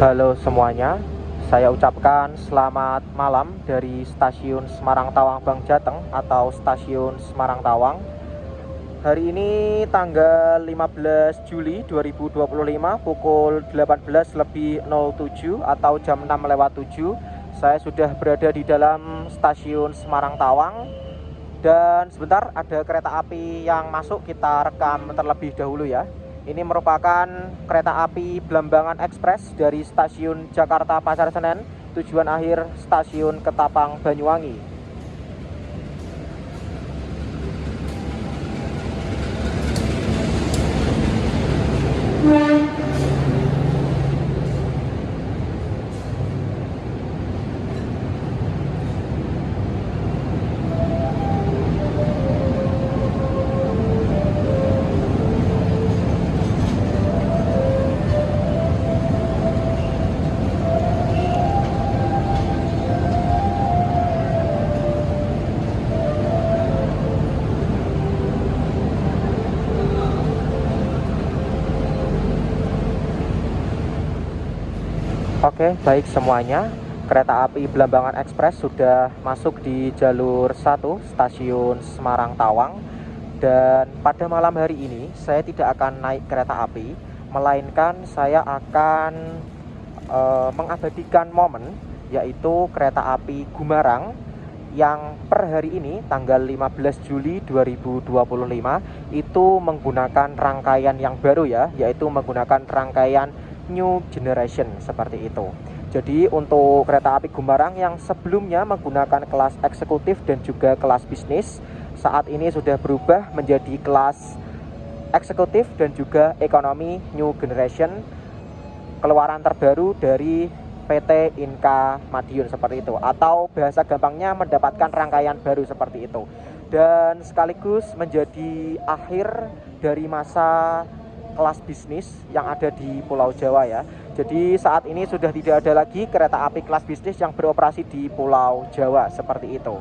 Halo semuanya, saya ucapkan selamat malam dari Stasiun Semarang Tawang Bang Jateng atau Stasiun Semarang Tawang. Hari ini tanggal 15 Juli 2025 pukul 18.07 atau jam 6:07. Saya sudah berada di dalam Stasiun Semarang Tawang. Dan sebentar ada kereta api yang masuk, kita rekam terlebih dahulu ya. Ini merupakan kereta api Blambangan Express dari stasiun Jakarta Pasar Senen, tujuan akhir stasiun Ketapang Banyuwangi. Oke, baik semuanya. Kereta api Blambangan Express sudah masuk di jalur 1 stasiun Semarang Tawang. Dan pada malam hari ini saya tidak akan naik kereta api, melainkan saya akan mengabadikan momen, yaitu kereta api Gumarang yang per hari ini tanggal 15 Juli 2025 itu menggunakan rangkaian yang baru ya, yaitu menggunakan rangkaian New Generation seperti itu. Jadi untuk kereta api Gumarang yang sebelumnya menggunakan kelas eksekutif dan juga kelas bisnis, saat ini sudah berubah menjadi kelas eksekutif dan juga ekonomi New Generation, keluaran terbaru dari PT Inka Madiun seperti itu, atau bahasa gampangnya mendapatkan rangkaian baru seperti itu. Dan sekaligus menjadi akhir dari masa kelas bisnis yang ada di Pulau Jawa ya. Jadi saat ini sudah tidak ada lagi kereta api kelas bisnis yang beroperasi di Pulau Jawa seperti itu.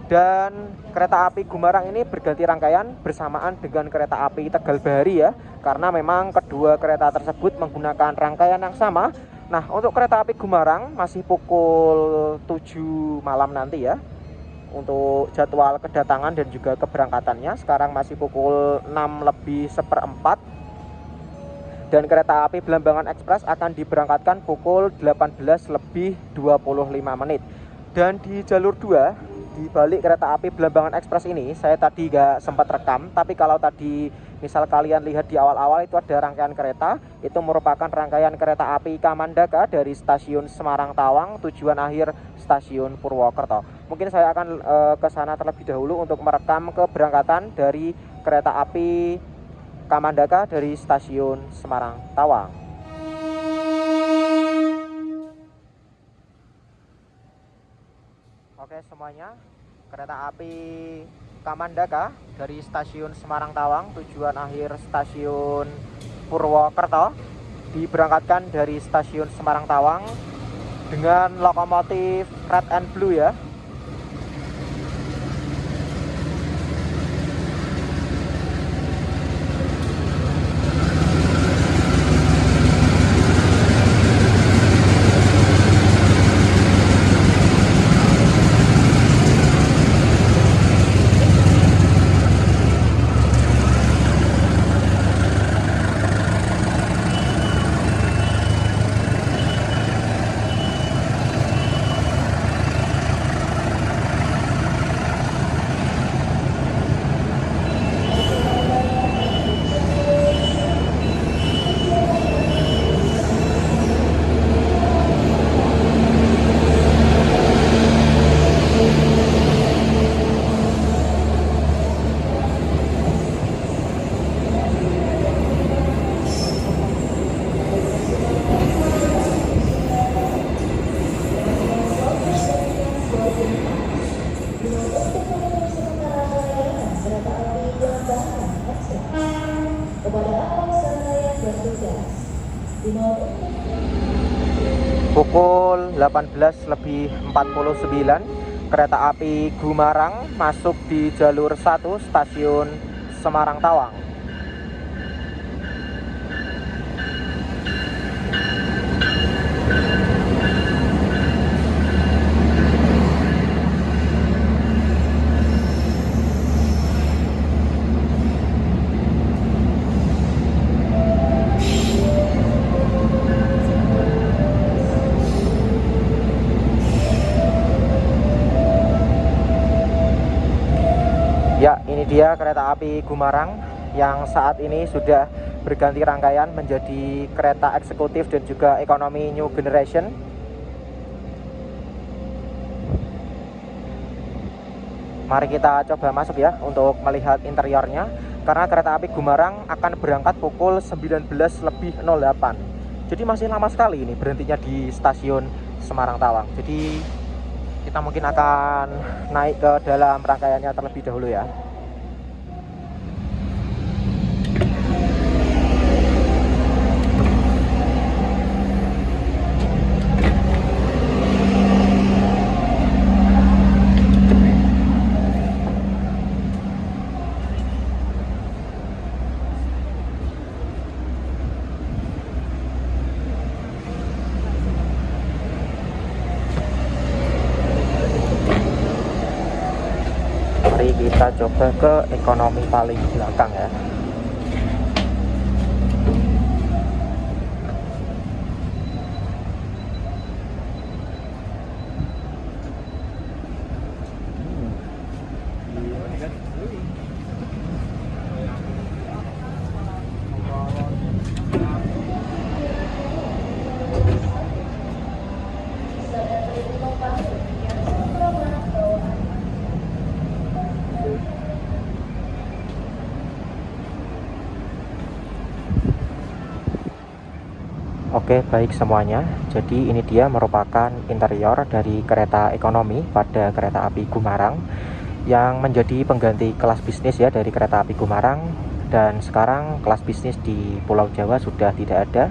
Dan kereta api Gumarang ini berganti rangkaian bersamaan dengan kereta api Tegal Bahari ya, karena memang kedua kereta tersebut menggunakan rangkaian yang sama. Nah, untuk kereta api Gumarang masih pukul 7 malam nanti ya untuk jadwal kedatangan dan juga keberangkatannya. Sekarang masih pukul 6:04. Dan kereta api Blambangan Express akan diberangkatkan pukul 18:25. Dan di jalur 2, di balik kereta api Blambangan Express ini, saya tadi gak sempat rekam, tapi kalau tadi misal kalian lihat di awal-awal itu ada rangkaian kereta, itu merupakan rangkaian kereta api Kamandaka dari stasiun Semarang Tawang, tujuan akhir stasiun Purwokerto. Mungkin saya akan ke sana terlebih dahulu untuk merekam keberangkatan dari kereta api Kamandaka dari stasiun Semarang Tawang. Oke semuanya, kereta api Kamandaka dari stasiun Semarang Tawang, tujuan akhir stasiun Purwokerto, diberangkatkan dari stasiun Semarang Tawang dengan lokomotif red and blue ya. Pukul 18:49 kereta api Gumarang masuk di jalur 1 stasiun Semarang Tawang. dia kereta api Gumarang yang saat ini sudah berganti rangkaian menjadi kereta eksekutif dan juga ekonomi new generation. Mari kita coba masuk ya untuk melihat interiornya, karena kereta api Gumarang akan berangkat pukul 19.08. Jadi masih lama sekali ini berhentinya di stasiun Semarang Tawang. Jadi kita mungkin akan naik ke dalam rangkaiannya terlebih dahulu ya. Mari kita coba ke ekonomi paling belakang ya. Oke, baik semuanya. Jadi ini dia merupakan interior dari kereta ekonomi pada kereta api Gumarang yang menjadi pengganti kelas bisnis ya dari kereta api Gumarang, dan sekarang kelas bisnis di Pulau Jawa sudah tidak ada.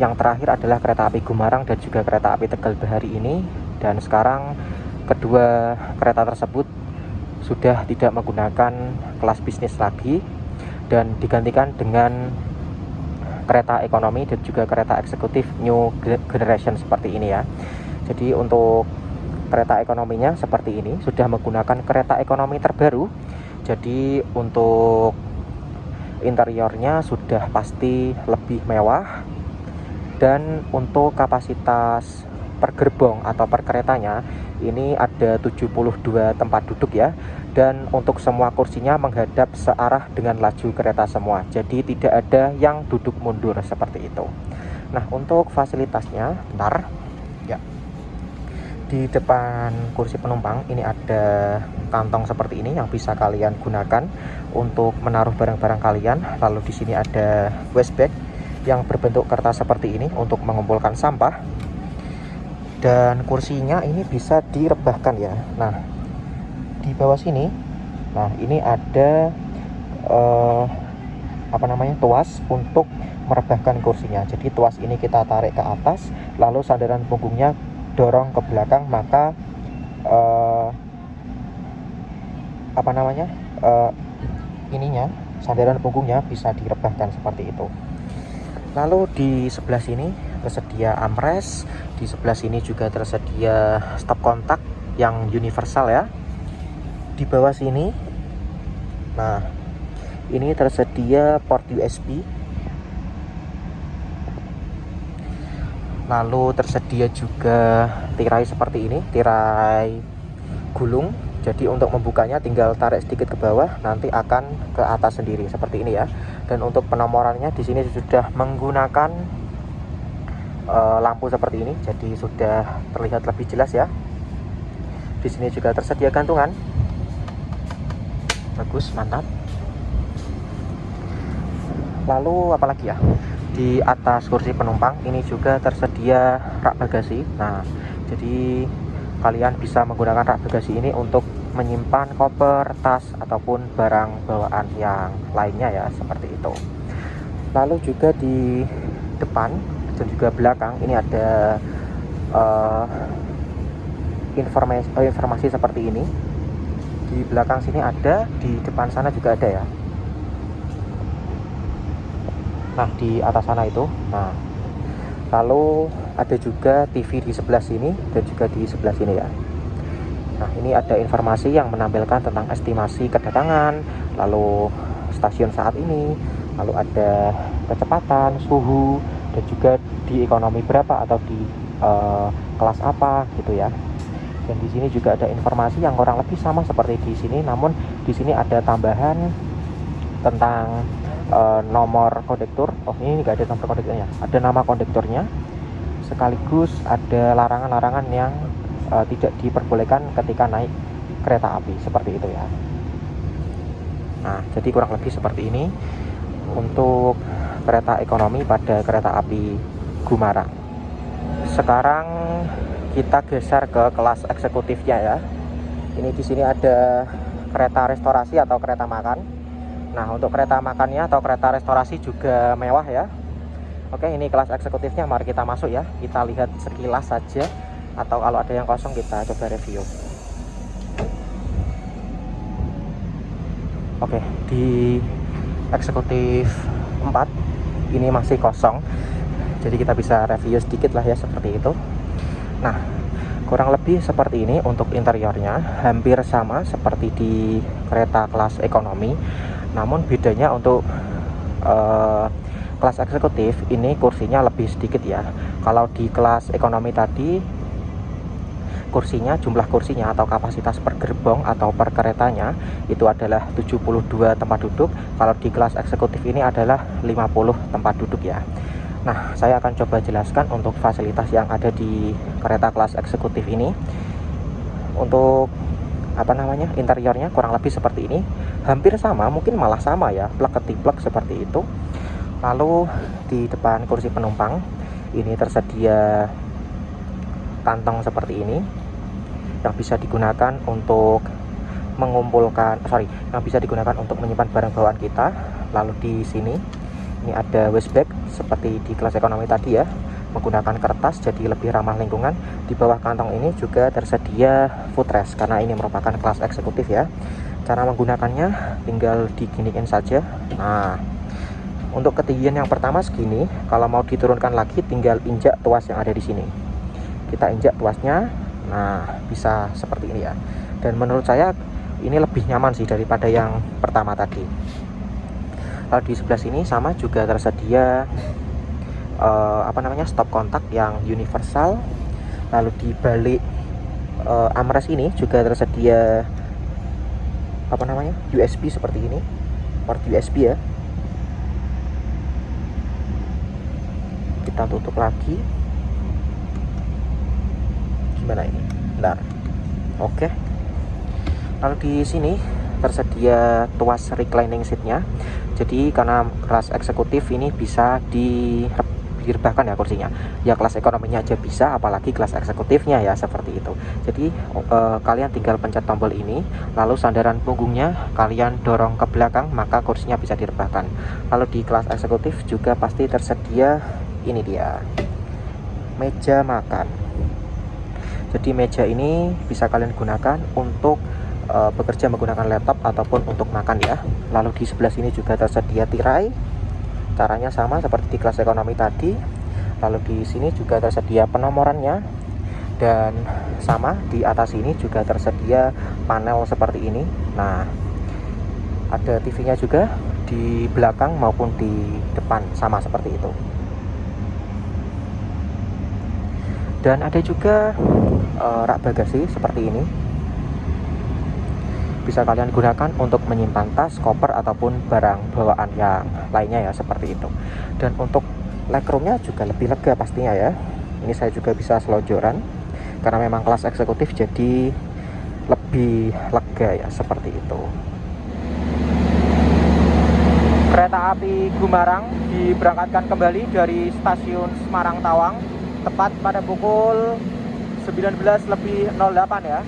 Yang terakhir adalah kereta api Gumarang dan juga kereta api Tegal Bahari ini, dan sekarang kedua kereta tersebut sudah tidak menggunakan kelas bisnis lagi dan digantikan dengan kereta ekonomi dan juga kereta eksekutif new generation seperti ini ya. Jadi untuk kereta ekonominya seperti ini, sudah menggunakan kereta ekonomi terbaru. Jadi untuk interiornya sudah pasti lebih mewah, dan untuk kapasitas per gerbong atau per keretanya ini ada 72 tempat duduk ya, dan untuk semua kursinya menghadap searah dengan laju kereta semua, jadi tidak ada yang duduk mundur seperti itu. Nah, untuk fasilitasnya, bentar ya, di depan kursi penumpang ini ada kantong seperti ini yang bisa kalian gunakan untuk menaruh barang-barang kalian. Lalu di sini ada waste bag yang berbentuk kertas seperti ini untuk mengumpulkan sampah, dan kursinya ini bisa direbahkan ya. Nah, di bawah sini, nah ini ada tuas untuk merebahkan kursinya. Jadi tuas ini kita tarik ke atas, lalu sandaran punggungnya dorong ke belakang, maka sandaran punggungnya bisa direbahkan seperti itu. Lalu di sebelah sini tersedia armrest, di sebelah sini juga tersedia stop kontak yang universal ya. Di bawah sini, nah ini tersedia port USB. Lalu tersedia juga tirai seperti ini, tirai gulung. Jadi untuk membukanya tinggal tarik sedikit ke bawah, nanti akan ke atas sendiri seperti ini ya. Dan untuk penomorannya di sini sudah menggunakan lampu seperti ini, jadi sudah terlihat lebih jelas ya. Di sini juga tersedia gantungan. Bagus, mantap. Lalu apalagi ya? Di atas kursi penumpang ini juga tersedia rak bagasi. Nah, jadi kalian bisa menggunakan rak bagasi ini untuk menyimpan koper, tas, ataupun barang bawaan yang lainnya ya, seperti itu. Lalu juga di depan dan juga belakang ini ada informasi seperti ini. Di belakang sini ada, di depan sana juga ada ya. Nah, di atas sana itu. Nah, lalu ada juga TV di sebelah sini dan juga di sebelah sini ya. Nah, ini ada informasi yang menampilkan tentang estimasi kedatangan, lalu stasiun saat ini, lalu ada kecepatan, suhu, dan juga di ekonomi berapa atau di kelas apa gitu ya. Dan di sini juga ada informasi yang kurang lebih sama seperti di sini, namun di sini ada tambahan tentang nomor kondektur. Oh, ini nggak ada nomor kondekturnya, ada nama kondekturnya, sekaligus ada larangan-larangan yang tidak diperbolehkan ketika naik kereta api, seperti itu ya. Nah, jadi kurang lebih seperti ini untuk kereta ekonomi pada kereta api Gumarang. Sekarang kita geser ke kelas eksekutifnya ya. Ini di sini ada kereta restorasi atau kereta makan. Nah, untuk kereta makannya atau kereta restorasi juga mewah ya. Oke, ini kelas eksekutifnya, mari kita masuk ya. Kita lihat sekilas saja, atau kalau ada yang kosong kita coba review. Oke, di eksekutif 4 ini masih kosong, jadi kita bisa review sedikit lah ya, seperti itu. Nah, kurang lebih seperti ini untuk interiornya, hampir sama seperti di kereta kelas ekonomi, namun bedanya untuk kelas eksekutif ini kursinya lebih sedikit ya. Kalau di kelas ekonomi tadi kursinya, jumlah kursinya atau kapasitas per gerbong atau per keretanya itu adalah 72 tempat duduk. Kalau di kelas eksekutif ini adalah 50 tempat duduk ya. Nah, saya akan coba jelaskan untuk fasilitas yang ada di kereta kelas eksekutif ini. Untuk interiornya kurang lebih seperti ini, hampir sama, mungkin malah sama ya, plek-ketiplek seperti itu. Lalu di depan kursi penumpang ini tersedia kantong seperti ini yang bisa digunakan untuk yang bisa digunakan untuk menyimpan barang bawaan kita. Lalu di sini ini ada waste bag seperti di kelas ekonomi tadi ya, menggunakan kertas jadi lebih ramah lingkungan. Di bawah kantong ini juga tersedia footrest karena ini merupakan kelas eksekutif ya. Cara menggunakannya tinggal diginiin saja. Nah, untuk ketinggian yang pertama segini, kalau mau diturunkan lagi tinggal injak tuas yang ada di sini. Kita injak tuasnya, nah bisa seperti ini ya. Dan menurut saya ini lebih nyaman sih daripada yang pertama tadi. Lalu di sebelah sini sama juga tersedia stop kontak yang universal. Lalu di balik armrest ini juga tersedia USB seperti ini, port USB ya. Kita tutup lagi. Gimana ini? Bentar. Oke. Lalu di sini tersedia tuas reclining seatnya. Jadi karena kelas eksekutif ini bisa direbahkan ya kursinya. Ya kelas ekonominya aja bisa, apalagi kelas eksekutifnya ya, seperti itu. Jadi kalian tinggal pencet tombol ini, lalu sandaran punggungnya kalian dorong ke belakang, maka kursinya bisa direbahkan. Lalu di kelas eksekutif juga pasti tersedia ini dia, meja makan. Jadi meja ini bisa kalian gunakan untuk bekerja menggunakan laptop ataupun untuk makan ya. Lalu di sebelah sini juga tersedia tirai, caranya sama seperti di kelas ekonomi tadi. Lalu di sini juga tersedia penomorannya, dan sama di atas ini juga tersedia panel seperti ini. Nah, ada TV-nya juga di belakang maupun di depan, sama seperti itu. Dan ada juga rak bagasi seperti ini, bisa kalian gunakan untuk menyimpan tas, koper ataupun barang bawaan yang lainnya ya, seperti itu. Dan untuk legroomnya juga lebih lega pastinya ya. Ini saya juga bisa selonjoran karena memang kelas eksekutif, jadi lebih lega ya, seperti itu. Kereta api Gumarang diberangkatkan kembali dari stasiun Semarang Tawang tepat pada pukul 19:08 ya.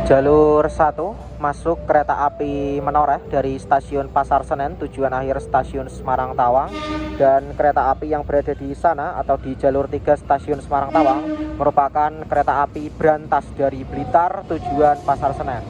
Jalur 1 masuk kereta api Menoreh dari stasiun Pasar Senen tujuan akhir stasiun Semarang Tawang, dan kereta api yang berada di sana atau di jalur 3 stasiun Semarang Tawang merupakan kereta api Brantas dari Blitar tujuan Pasar Senen.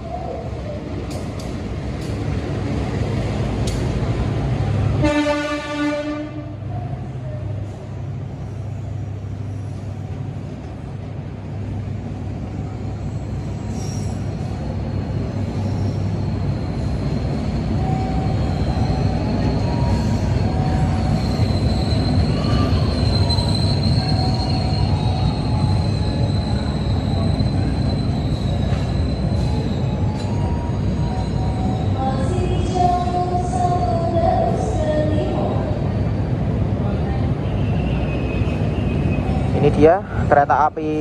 Ini dia kereta api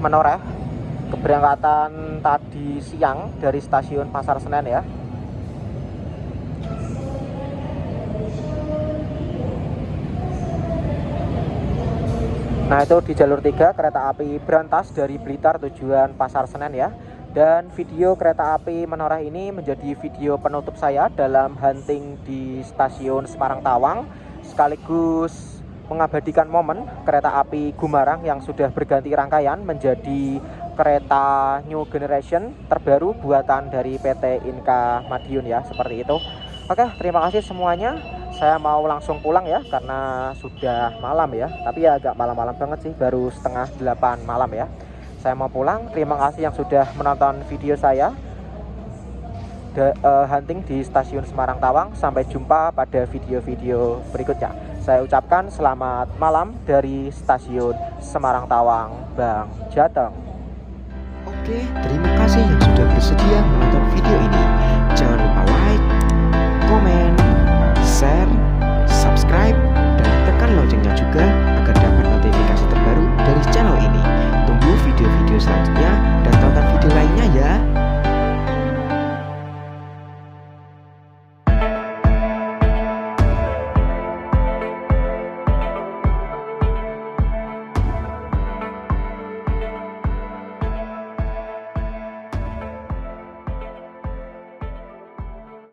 Menoreh, keberangkatan tadi siang dari stasiun Pasar Senen ya. Nah, itu di jalur 3 kereta api Brantas dari Blitar tujuan Pasar Senen ya. Dan video kereta api Menoreh ini menjadi video penutup saya dalam hunting di stasiun Semarang Tawang, sekaligus mengabadikan momen kereta api Gumarang yang sudah berganti rangkaian menjadi kereta new generation terbaru buatan dari PT Inka Madiun ya, seperti itu. Oke, terima kasih semuanya. Saya mau langsung pulang ya karena sudah malam ya, tapi ya agak malam-malam banget sih, baru setengah 8 malam ya. Saya mau pulang. Terima kasih yang sudah menonton video saya hunting di stasiun Semarang Tawang. Sampai jumpa pada video-video berikutnya. Saya ucapkan selamat malam dari stasiun Semarang Tawang, Bang Jateng. Oke, terima kasih yang sudah bersedia menonton video ini.